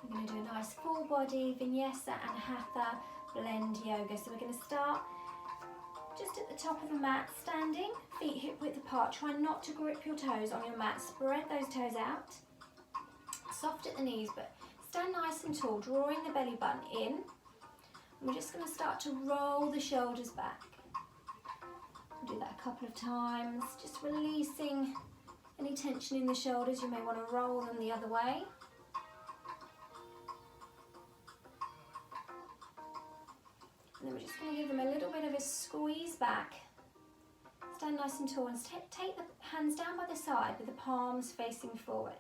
We're going to do a nice full body Vinyasa and Hatha blend yoga. So we're going to start just at the top of the mat, standing, feet hip width apart. Try not to grip your toes on your mat. Spread those toes out. Soft at the knees, but stand nice and tall, drawing the belly button in. And we're just going to start to roll the shoulders back. We'll do that a couple of times, just releasing any tension in the shoulders. You may want to roll them the other way. And then we're just going to give them a little bit of a squeeze back. Stand nice and tall and take the hands down by the side with the palms facing forward.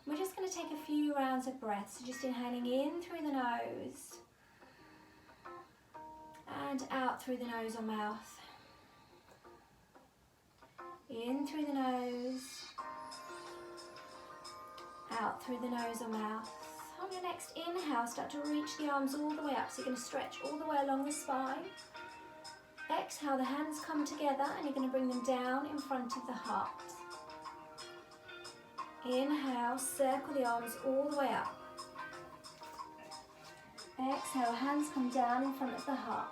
We're just going to take a few rounds of breath, so just inhaling in through the nose and out through the nose or mouth. In through the nose, out through the nose or mouth. On your next inhale, start to reach the arms all the way up, so you're going to stretch all the way along the spine. Exhale, the hands come together and you're going to bring them down in front of the heart. Inhale, circle the arms all the way up. Exhale, hands come down in front of the heart.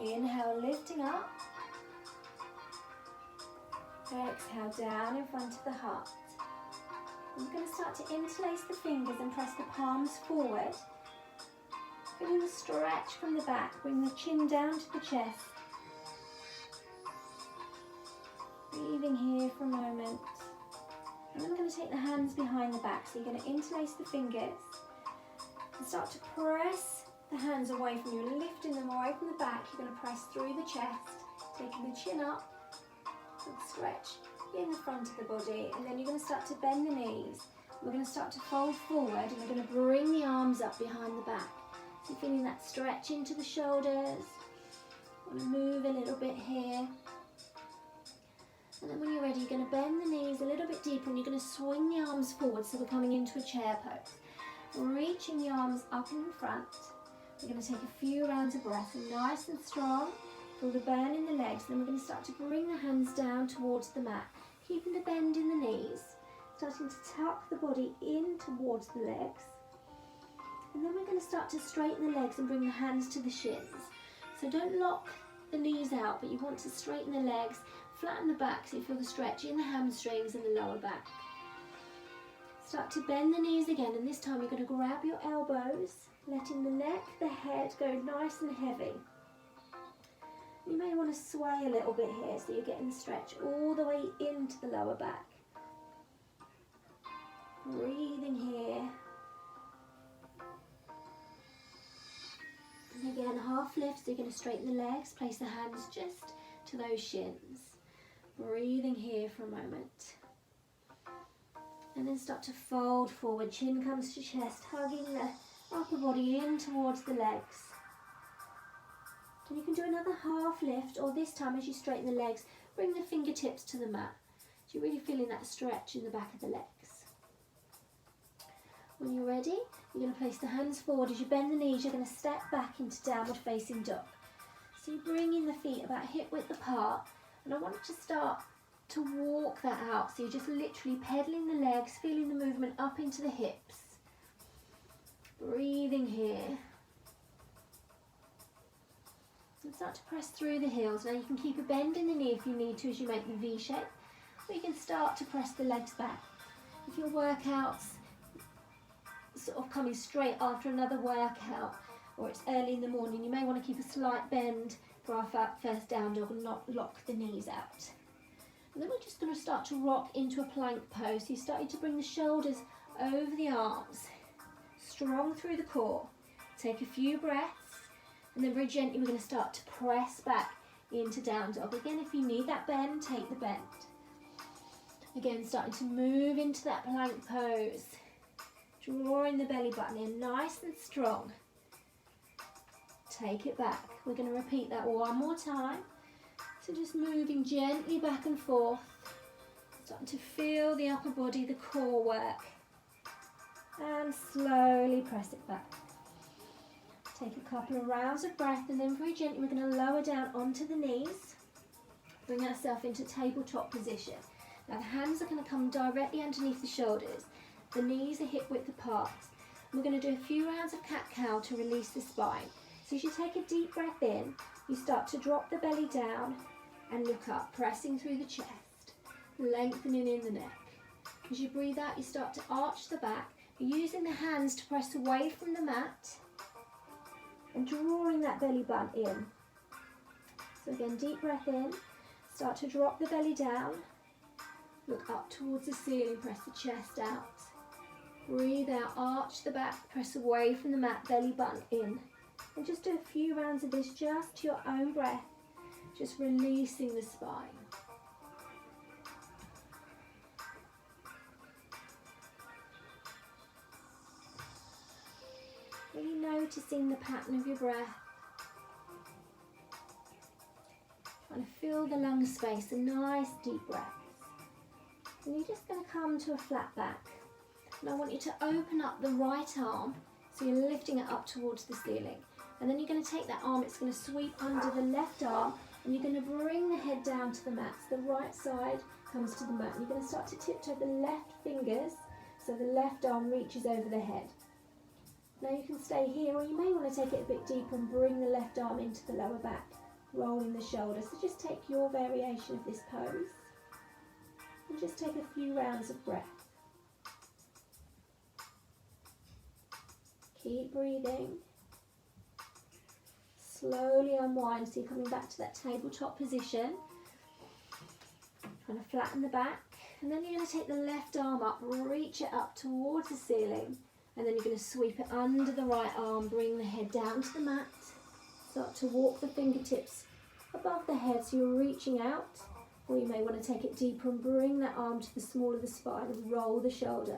Inhale, lifting up. Exhale, down in front of the heart. We're going to start to interlace the fingers and press the palms forward. Feeling the stretch from the back, bring the chin down to the chest. Breathing here for a moment. And then we're going to take the hands behind the back, so you're going to interlace the fingers and start to press the hands away from you, lifting them away from the back. You're going to press through the chest, taking the chin up, and stretch in the front of the body, and then you're going to start to bend the knees. We're going to start to fold forward, and we're going to bring the arms up behind the back. So you're feeling that stretch into the shoulders. Want to move a little bit here. And then when you're ready, you're going to bend the knees a little bit deeper, and you're going to swing the arms forward, so we're coming into a chair pose. Reaching the arms up in front. We're going to take a few rounds of breath, and nice and strong. Feel the burn in the legs. Then we're going to start to bring the hands down towards the mat, keeping the bend in the knees, starting to tuck the body in towards the legs. And then we're going to start to straighten the legs and bring the hands to the shins. So don't lock the knees out, but you want to straighten the legs, flatten the back so you feel the stretch in the hamstrings and the lower back. Start to bend the knees again, and this time you're going to grab your elbows, letting the neck, the head go nice and heavy. You may want to sway a little bit here, so you're getting the stretch all the way into the lower back. Breathing here. And again, half lift, so you're going to straighten the legs, place the hands just to those shins. Breathing here for a moment. And then start to fold forward, chin comes to chest, hugging the upper body in towards the legs. And you can do another half lift, or this time as you straighten the legs, bring the fingertips to the mat. So you're really feeling that stretch in the back of the legs. When you're ready, you're going to place the hands forward. As you bend the knees, you're going to step back into downward facing dog. So you bring in the feet about hip width apart, and I want you to start to walk that out. So you're just literally pedaling the legs, feeling the movement up into the hips. Breathing here. And start to press through the heels. Now you can keep a bend in the knee if you need to as you make the V shape, or you can start to press the legs back. If your workout's sort of coming straight after another workout, or it's early in the morning, you may want to keep a slight bend for our first down dog and not lock the knees out. And then we're just going to start to rock into a plank pose. So you're starting to bring the shoulders over the arms, strong through the core. Take a few breaths. And then very gently we're going to start to press back into down dog. Again, if you need that bend, take the bend. Again, starting to move into that plank pose. Drawing the belly button in nice and strong. Take it back. We're going to repeat that one more time. So just moving gently back and forth. Starting to feel the upper body, the core work. And slowly press it back. Take a couple of rounds of breath, and then very gently we're going to lower down onto the knees. Bring ourselves into tabletop position. Now the hands are going to come directly underneath the shoulders. The knees are hip width apart. We're going to do a few rounds of cat-cow to release the spine. So as you take a deep breath in, you start to drop the belly down and look up, pressing through the chest, lengthening in the neck. As you breathe out, you start to arch the back, using the hands to press away from the mat and drawing that belly button in. So again, deep breath in, start to drop the belly down, look up towards the ceiling, press the chest out. Breathe out, arch the back, press away from the mat, belly button in. And just do a few rounds of this, just to your own breath, just releasing the spine. Really noticing the pattern of your breath. Trying to fill the lung space, a nice deep breath. And you're just going to come to a flat back. And I want you to open up the right arm, so you're lifting it up towards the ceiling. And then you're going to take that arm, it's going to sweep under the left arm, and you're going to bring the head down to the mat. So the right side comes to the mat. And you're going to start to tiptoe the left fingers, so the left arm reaches over the head. Now you can stay here, or you may want to take it a bit deeper and bring the left arm into the lower back, rolling the shoulders. So just take your variation of this pose, and just take a few rounds of breath. Keep breathing. Slowly unwind, so you're coming back to that tabletop position. Trying to flatten the back, and then you're going to take the left arm up, reach it up towards the ceiling, and then you're going to sweep it under the right arm, bring the head down to the mat, start to walk the fingertips above the head, so you're reaching out, or you may want to take it deeper and bring that arm to the small of the spine and roll the shoulder.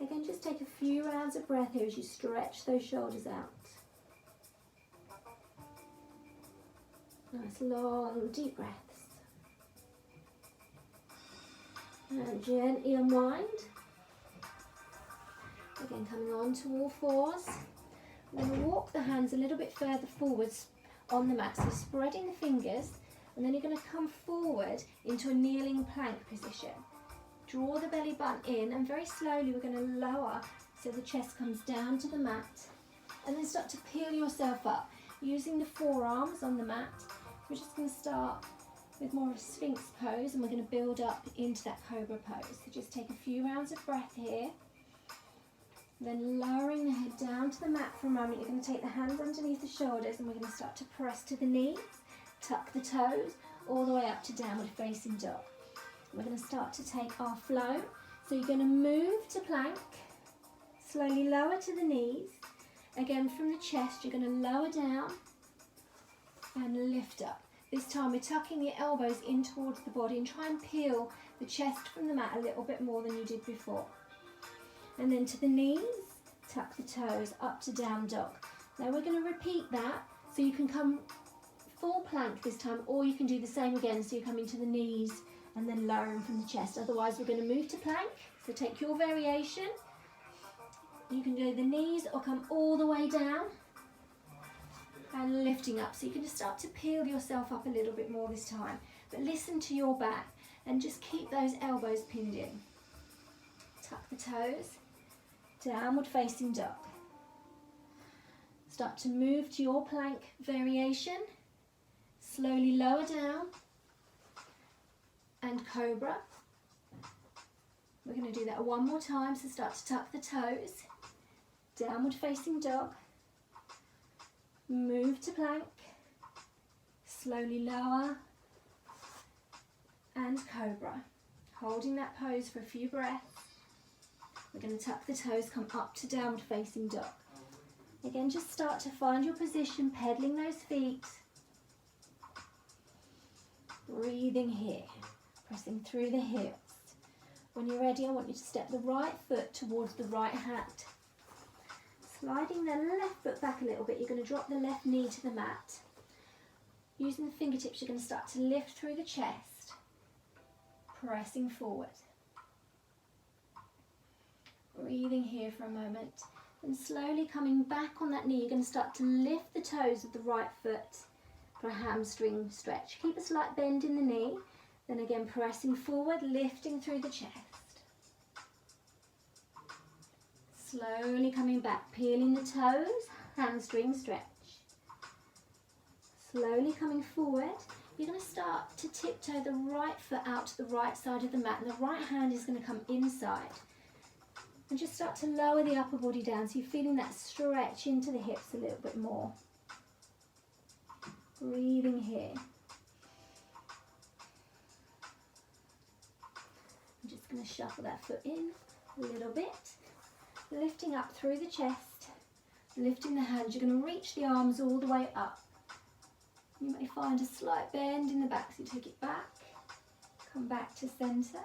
Again, just take a few rounds of breath here as you stretch those shoulders out. Nice long deep breaths. And gently unwind. Again, coming on to all fours. We're going to walk the hands a little bit further forwards on the mat, so spreading the fingers, and then you're going to come forward into a kneeling plank position. Draw the belly button in, and very slowly we're going to lower so the chest comes down to the mat, and then start to peel yourself up using the forearms on the mat. We're just going to start with more of a Sphinx pose, and we're going to build up into that Cobra pose. So just take a few rounds of breath here. Then lowering the head down to the mat for a moment, you're going to take the hands underneath the shoulders, and we're going to start to press to the knees, tuck the toes, all the way up to downward facing dog. We're going to start to take our flow. So you're going to move to plank, slowly lower to the knees. Again, from the chest, you're going to lower down and lift up. This time we're tucking the elbows in towards the body and try and peel the chest from the mat a little bit more than you did before. And then to the knees, tuck the toes, up to down dog. Now we're going to repeat that, so you can come full plank this time, or you can do the same again, so you're coming to the knees and then lowering from the chest. Otherwise we're going to move to plank, so take your variation. You can do the knees or come all the way down and lifting up. So you can just start to peel yourself up a little bit more this time, but listen to your back and just keep those elbows pinned in. Tuck the toes, downward facing dog. Start to move to your plank variation. Slowly lower down and Cobra. We're going to do that one more time, so start to tuck the toes, downward facing dog, move to plank, slowly lower and Cobra. Holding that pose for a few breaths. We're going to tuck the toes, come up to downward facing dog. Again, just start to find your position, pedaling those feet. Breathing here, pressing through the hips. When you're ready, I want you to step the right foot towards the right hand. Sliding the left foot back a little bit, you're going to drop the left knee to the mat. Using the fingertips, you're going to start to lift through the chest, pressing forward. Breathing here for a moment, and slowly coming back on that knee, you're going to start to lift the toes of the right foot for a hamstring stretch. Keep a slight bend in the knee, then again pressing forward, lifting through the chest. Slowly coming back, peeling the toes, hamstring stretch. Slowly coming forward. You're going to start to tiptoe the right foot out to the right side of the mat, and the right hand is going to come inside. And just start to lower the upper body down so you're feeling that stretch into the hips a little bit more. Breathing here. I'm just going to shuffle that foot in a little bit. Lifting up through the chest, lifting the hands. You're going to reach the arms all the way up. You may find a slight bend in the back, so you take it back, come back to centre.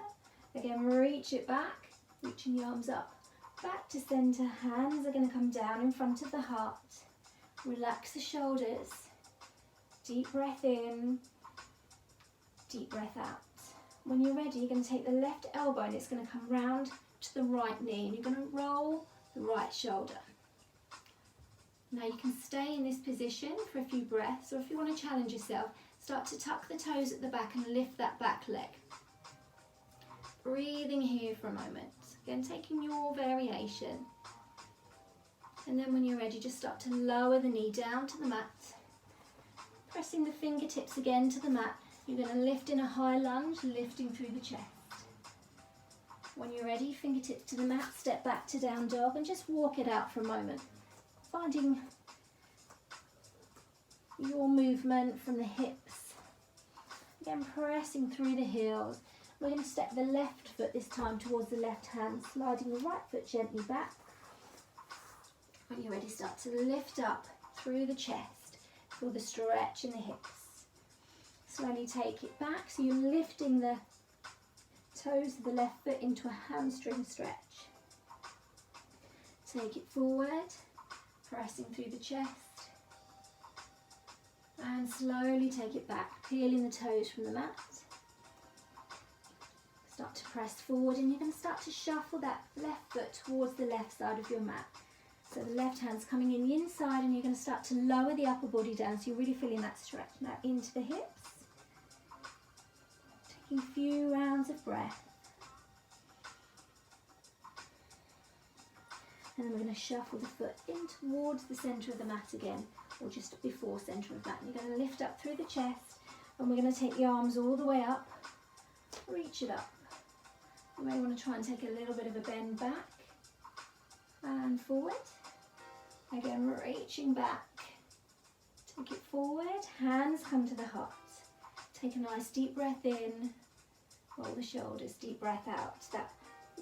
Again, reach it back, reaching the arms up. Back to centre, hands are going to come down in front of the heart. Relax the shoulders. Deep breath in, deep breath out. When you're ready, you're going to take the left elbow and it's going to come round to the right knee, and you're going to roll the right shoulder. Now you can stay in this position for a few breaths, or if you want to challenge yourself, start to tuck the toes at the back and lift that back leg. Breathing here for a moment. Again, taking your variation. And then when you're ready, just start to lower the knee down to the mat. Pressing the fingertips again to the mat. You're going to lift in a high lunge, lifting through the chest. When you're ready, fingertips to the mat, step back to down dog and just walk it out for a moment. Finding your movement from the hips. Again, pressing through the heels. We're going to step the left foot this time towards the left hand, sliding the right foot gently back. When you're ready, start to lift up through the chest. Feel the stretch in the hips. Slowly take it back, so you're lifting the toes of the left foot into a hamstring stretch. Take it forward, pressing through the chest. And slowly take it back, peeling the toes from the mat. Start to press forward, and you're going to start to shuffle that left foot towards the left side of your mat. So the left hand's coming in the inside, and you're going to start to lower the upper body down, so you're really feeling that stretch. Now into the hips. Taking a few rounds of breath. And then we're going to shuffle the foot in towards the centre of the mat again, or just before centre of that. And you're going to lift up through the chest, and we're going to take the arms all the way up, reach it up. You may want to try and take a little bit of a bend back and forward. Again, reaching back. Take it forward, hands come to the heart. Take a nice deep breath in, roll the shoulders, deep breath out. That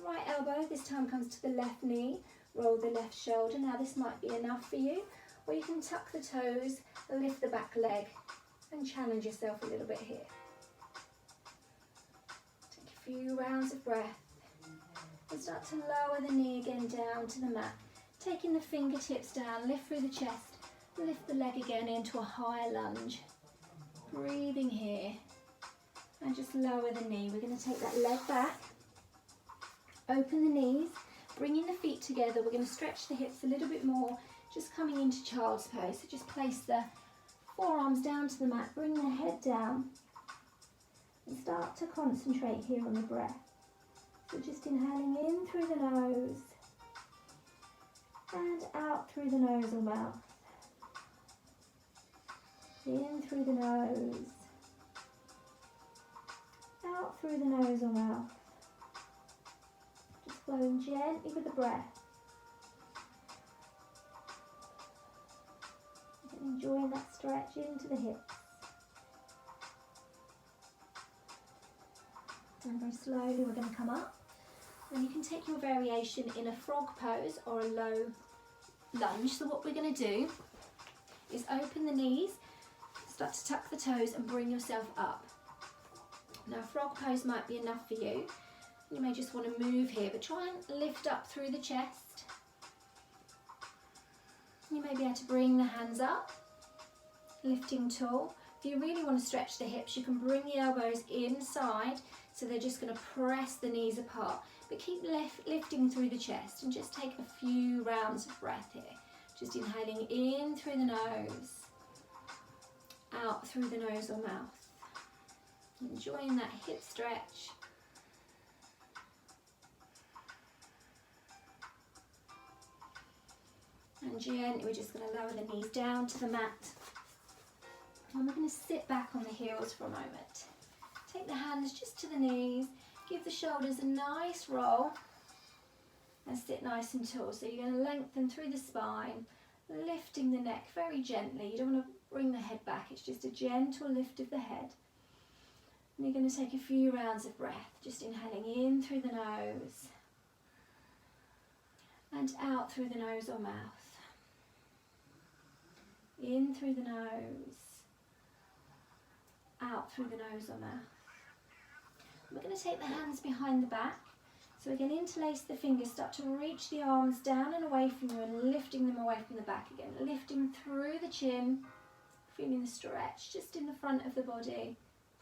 right elbow this time comes to the left knee, roll the left shoulder. Now this might be enough for you, or you can tuck the toes, lift the back leg and challenge yourself a little bit here. Take a few rounds of breath and start to lower the knee again down to the mat. Taking the fingertips down, lift through the chest, lift the leg again into a higher lunge. Breathing here and just lower the knee. We're going to take that leg back, open the knees, bringing the feet together. We're going to stretch the hips a little bit more, just coming into child's pose. So just place the forearms down to the mat, bring the head down and start to concentrate here on the breath. So just inhaling in through the nose and out through the nose or mouth. In through the nose, out through the nose or mouth. Just flowing gently with the breath. And enjoying that stretch into the hips. And very slowly we're going to come up. And you can take your variation in a frog pose or a low lunge. So what we're going to do is open the knees, start to tuck the toes and bring yourself up. Now frog pose might be enough for you. You may just want to move here, but try and lift up through the chest. You may be able to bring the hands up, lifting tall. If you really want to stretch the hips, you can bring the elbows inside, so they're just going to press the knees apart. But keep lifting through the chest and just take a few rounds of breath here. Just inhaling in through the nose, out through the nose or mouth. Enjoying that hip stretch. And gently we're just going to lower the knees down to the mat. And we're going to sit back on the heels for a moment. Take the hands just to the knees, give the shoulders a nice roll, and sit nice and tall. So you're going to lengthen through the spine, lifting the neck very gently. You don't want to bring the head back, it's just a gentle lift of the head. And you're going to take a few rounds of breath, just inhaling in through the nose and out through the nose or mouth. In through the nose, out through the nose or mouth. We're going to take the hands behind the back. So we're going to interlace the fingers, start to reach the arms down and away from you and lifting them away from the back again. Lifting through the chin, feeling the stretch just in the front of the body,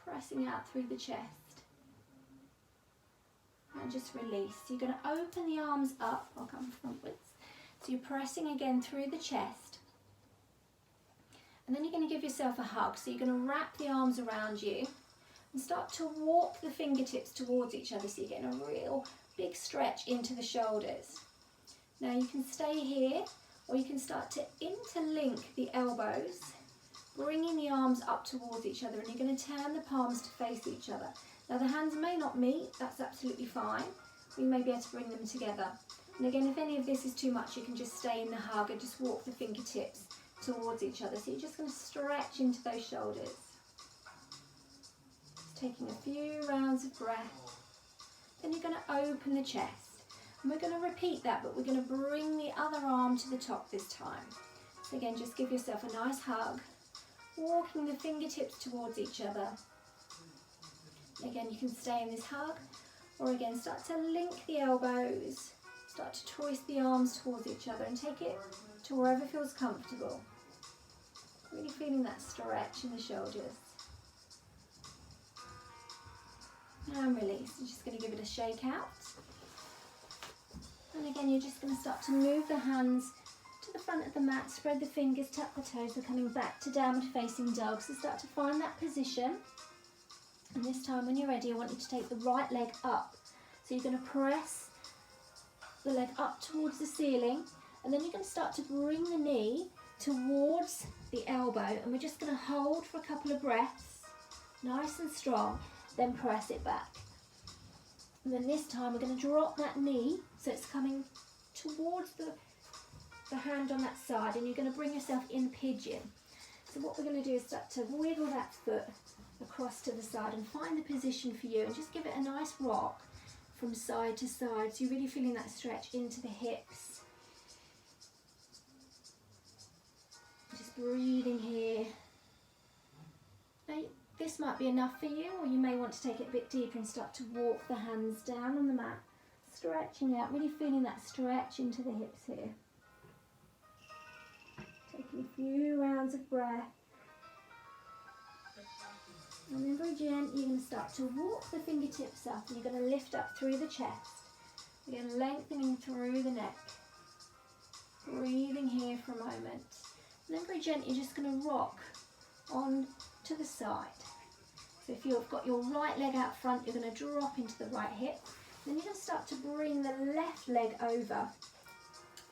pressing out through the chest. And just release. So you're going to open the arms up, I'll come frontwards. So you're pressing again through the chest. And then you're going to give yourself a hug. So you're going to wrap the arms around you and start to walk the fingertips towards each other. So you're getting a real big stretch into the shoulders. Now you can stay here, or you can start to interlink the elbows, bringing the arms up towards each other, and you're going to turn the palms to face each other. Now the hands may not meet, that's absolutely fine. We may be able to bring them together. And again, if any of this is too much, you can just stay in the hug and just walk the fingertips towards each other. So you're just going to stretch into those shoulders. Just taking a few rounds of breath. Then you're going to open the chest. And we're going to repeat that, but we're going to bring the other arm to the top this time. So again, just give yourself a nice hug, walking the fingertips towards each other. Again, you can stay in this hug, or again, start to link the elbows, start to twist the arms towards each other and take it to wherever feels comfortable. Really feeling that stretch in the shoulders. And release. You're just going to give it a shake out. And again, you're just going to start to move the hands to the front of the mat, spread the fingers, tuck the toes. We're coming back to downward facing dog. So start to find that position. And this time when you're ready, I want you to take the right leg up. So you're going to press the leg up towards the ceiling, and then you're going to start to bring the knee towards the elbow, and we're just going to hold for a couple of breaths, nice and strong, then press it back. And then this time we're going to drop that knee so it's coming towards the hand on that side, and you're going to bring yourself in pigeon. So what we're going to do is start to wiggle that foot across to the side and find the position for you, and just give it a nice rock from side to side, so you're really feeling that stretch into the hips. Just breathing here. Now, this might be enough for you, or you may want to take it a bit deeper and start to walk the hands down on the mat, stretching out, really feeling that stretch into the hips here. Taking a few rounds of breath. And then very gently, you're going to start to walk the fingertips up, and you're going to lift up through the chest. Again, lengthening through the neck. Breathing here for a moment. And then very gently, you're just going to rock on to the side. So if you've got your right leg out front, you're going to drop into the right hip. Then you're going to start to bring the left leg over.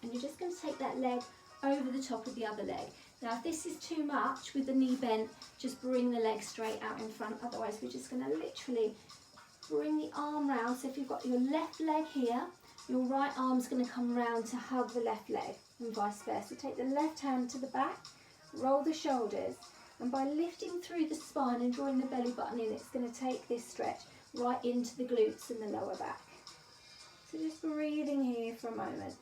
And you're just going to take that leg over the top of the other leg. Now, if this is too much with the knee bent, just bring the leg straight out in front. Otherwise, we're just going to literally bring the arm round. So if you've got your left leg here, your right arm's going to come round to hug the left leg, and vice versa. Take the left hand to the back, roll the shoulders, and by lifting through the spine and drawing the belly button in, it's going to take this stretch right into the glutes and the lower back. So just breathing here for a moment.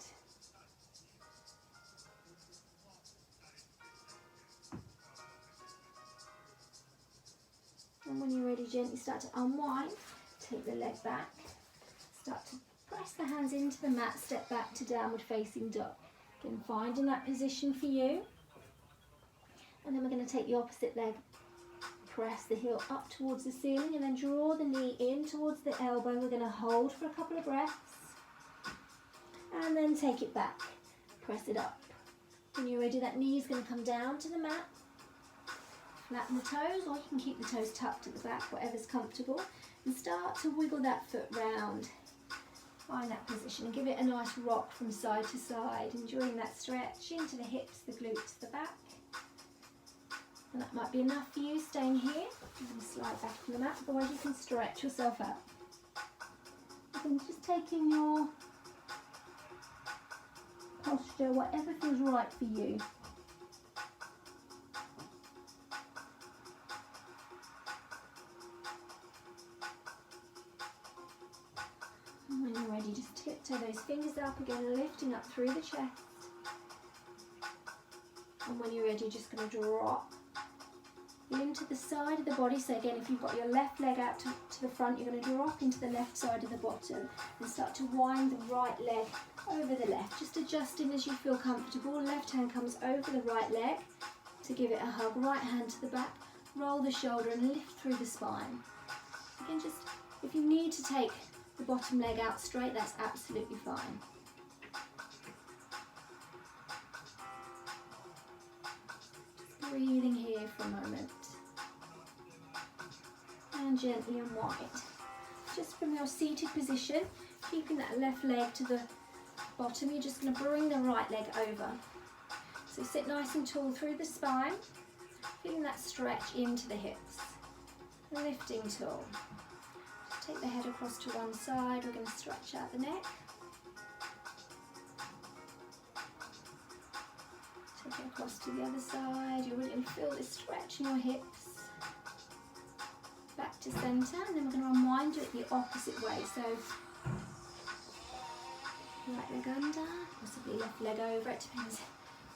And when you're ready, gently start to unwind, take the leg back, start to press the hands into the mat, step back to downward facing dog. Again, finding that position for you. And then we're going to take the opposite leg, press the heel up towards the ceiling, and then draw the knee in towards the elbow. We're going to hold for a couple of breaths, and then take it back, press it up. When you're ready, that knee is going to come down to the mat. Flatten the toes, or you can keep the toes tucked at the back, whatever's comfortable, and start to wiggle that foot round. Find that position and give it a nice rock from side to side, enjoying that stretch into the hips, the glutes, the back. And that might be enough for you staying here. You can slide back from the mat, otherwise you can stretch yourself out. And just taking your posture, whatever feels right for you. And when you're ready, just tiptoe those fingers up again, lifting up through the chest. And when you're ready, you're just going to drop into the side of the body. So again, if you've got your left leg out to the front, you're going to drop into the left side of the bottom and start to wind the right leg over the left, just adjusting as you feel comfortable. Left hand comes over the right leg to give it a hug, right hand to the back, roll the shoulder and lift through the spine. Again, just if you need to take the bottom leg out straight, that's absolutely fine. Just breathing here for a moment. And gently unwind. Just from your seated position, keeping that left leg to the bottom, you're just going to bring the right leg over. So sit nice and tall through the spine, feeling that stretch into the hips. Lifting tall. Take the head across to one side, we're going to stretch out the neck. Take it across to the other side, you're really going to feel this stretch in your hips. Back to centre, and then we're going to unwind, do it the opposite way. So right leg under, possibly left leg over, it depends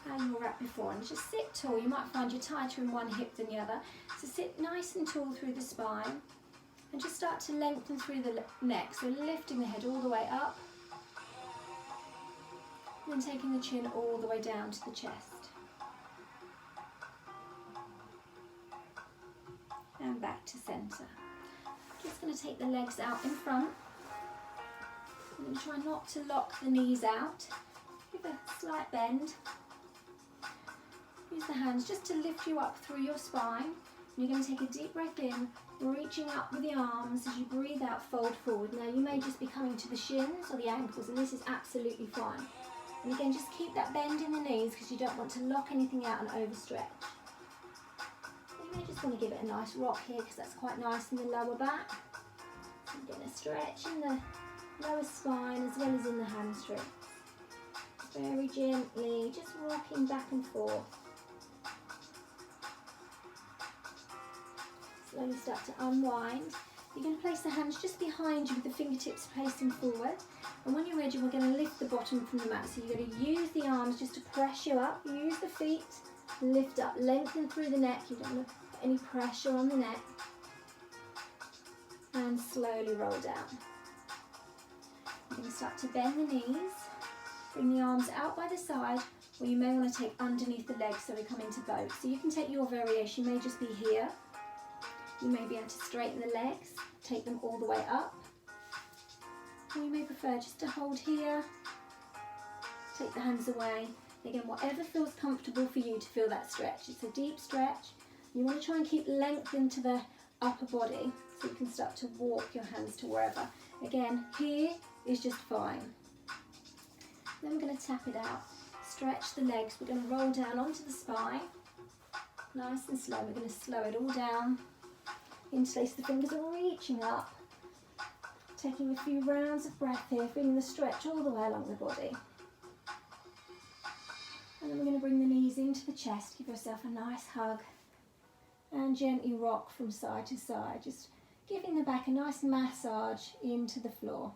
how you were at before. And just sit tall, you might find you're tighter in one hip than the other. So sit nice and tall through the spine and just start to lengthen through the neck. So lifting the head all the way up and then taking the chin all the way down to the chest. And back to centre. Just going to take the legs out in front. I'm going to try not to lock the knees out. Give a slight bend. Use the hands just to lift you up through your spine. And you're going to take a deep breath in, reaching up with the arms. As you breathe out, fold forward. Now you may just be coming to the shins or the ankles, and this is absolutely fine. And again, just keep that bend in the knees because you don't want to lock anything out and overstretch. You may just want to give it a nice rock here because that's quite nice in the lower back. I'm getting a stretch in the lower spine as well as in the hamstring. Very gently, just rocking back and forth. Slowly start to unwind. You're going to place the hands just behind you with the fingertips facing forward. And when you're ready, we're going to lift the bottom from the mat. So you're going to use the arms just to press you up. Use the feet, lift up, lengthen through the neck. You don't want to put any pressure on the neck. And slowly roll down. You're going to start to bend the knees. Bring the arms out by the side, or you may want to take underneath the legs so we come into boat. So you can take your variation. You may just be here. You may be able to straighten the legs, take them all the way up. Or you may prefer just to hold here, take the hands away. Again, whatever feels comfortable for you to feel that stretch. It's a deep stretch. You want to try and keep length into the upper body so you can start to walk your hands to wherever. Again, here is just fine. Then we're going to tap it out. Stretch the legs. We're going to roll down onto the spine. Nice and slow. We're going to slow it all down. Interlace the fingers and reaching up. Taking a few rounds of breath here, feeling the stretch all the way along the body. And then we're going to bring the knees into the chest. Give yourself a nice hug. And gently rock from side to side. Just giving the back a nice massage into the floor.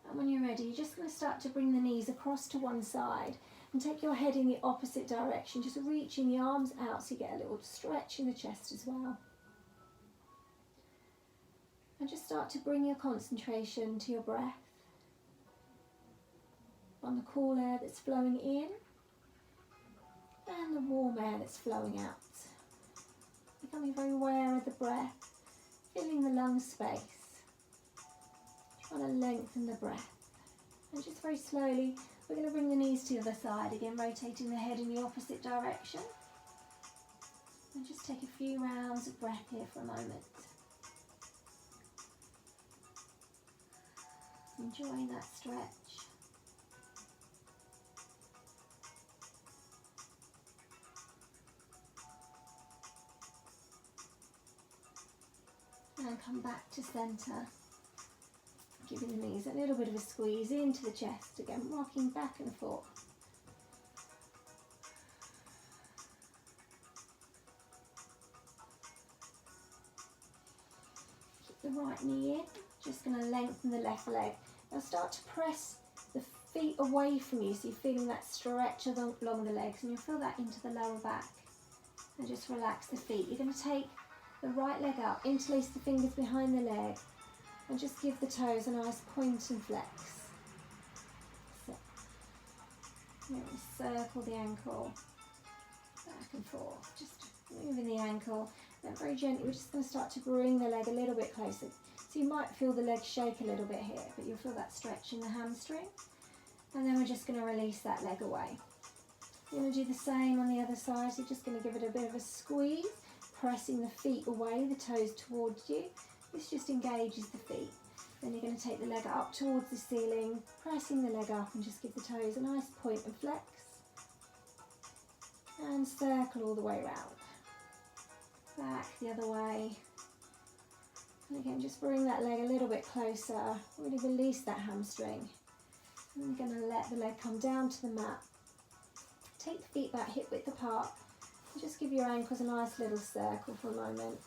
And when you're ready, you're just going to start to bring the knees across to one side and take your head in the opposite direction, just reaching the arms out so you get a little stretch in the chest as well. And just start to bring your concentration to your breath, on the cool air that's flowing in and the warm air that's flowing out. Becoming very aware of the breath, filling the lung space. Trying to lengthen the breath. And just very slowly, we're going to bring the knees to the other side. Again, rotating the head in the opposite direction. And just take a few rounds of breath here for a moment. Enjoying that stretch. And come back to centre. Giving the knees a little bit of a squeeze into the chest. Again, rocking back and forth. Keep the right knee in. Just going to lengthen the left leg. Now start to press the feet away from you, so you're feeling that stretch along the legs, and you'll feel that into the lower back. And just relax the feet. You're going to take the right leg up, interlace the fingers behind the leg, and just give the toes a nice point and flex. So, circle the ankle back and forth, just moving the ankle. Then very gently, we're just going to start to bring the leg a little bit closer. So you might feel the leg shake a little bit here, but you'll feel that stretch in the hamstring. And then we're just going to release that leg away. You're going to do the same on the other side. So you're just going to give it a bit of a squeeze, pressing the feet away, the toes towards you. This just engages the feet. Then you're going to take the leg up towards the ceiling, pressing the leg up, and just give the toes a nice point and flex. And circle all the way around. Back the other way. And again, just bring that leg a little bit closer. Really release that hamstring. And you're going to let the leg come down to the mat. Take the feet back hip width apart. And just give your ankles a nice little circle for a moment.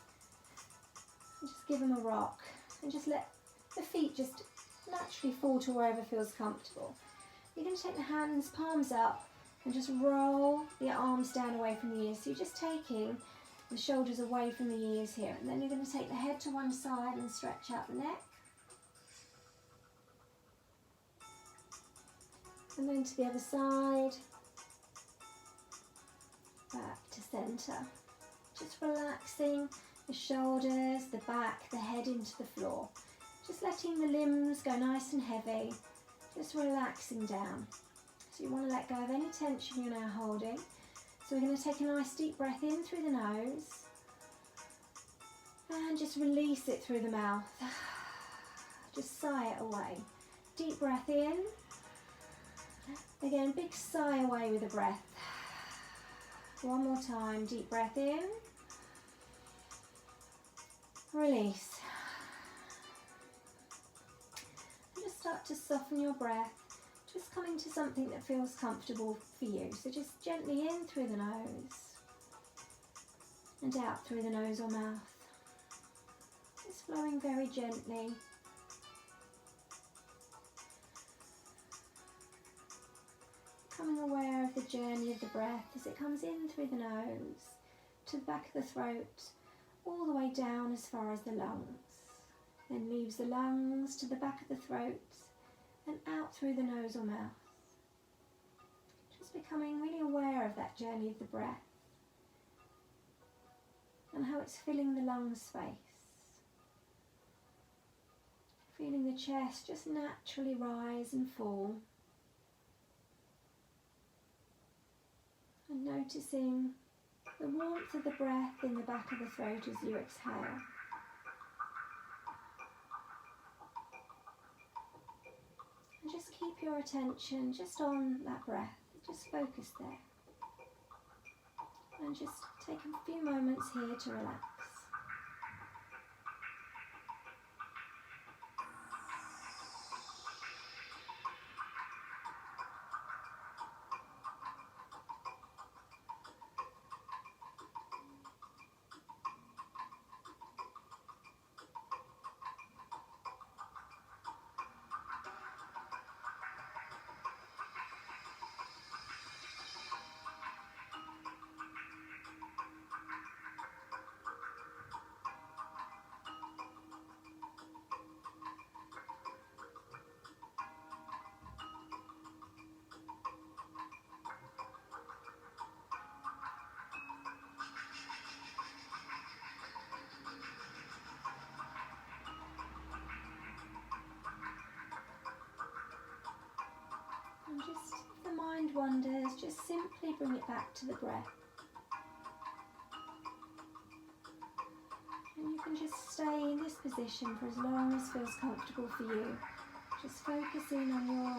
And just give them a rock. And just let the feet just naturally fall to wherever feels comfortable. You're going to take the hands, palms up, and just roll the arms down away from the ears. So you're just taking the shoulders away from the ears here. And then you're going to take the head to one side and stretch out the neck. And then to the other side. Back to centre. Just relaxing the shoulders, the back, the head into the floor. Just letting the limbs go nice and heavy. Just relaxing down. So you want to let go of any tension you're now holding. So we're going to take a nice deep breath in through the nose. And just release it through the mouth. Just sigh it away. Deep breath in. Again, big sigh away with the breath. One more time, deep breath in. Release. And just start to soften your breath. Just coming to something that feels comfortable for you. So just gently in through the nose and out through the nose or mouth. Just flowing very gently. Becoming aware of the journey of the breath as it comes in through the nose, to the back of the throat, all the way down as far as the lungs. Then leaves the lungs to the back of the throat and out through the nose or mouth. Just becoming really aware of that journey of the breath and how it's filling the lung space. Feeling the chest just naturally rise and fall. And noticing the warmth of the breath in the back of the throat as you exhale. And just keep your attention just on that breath. Just focus there. And just take a few moments here to relax. And just, if the mind wanders, just simply bring it back to the breath. And you can just stay in this position for as long as feels comfortable for you. Just focusing on your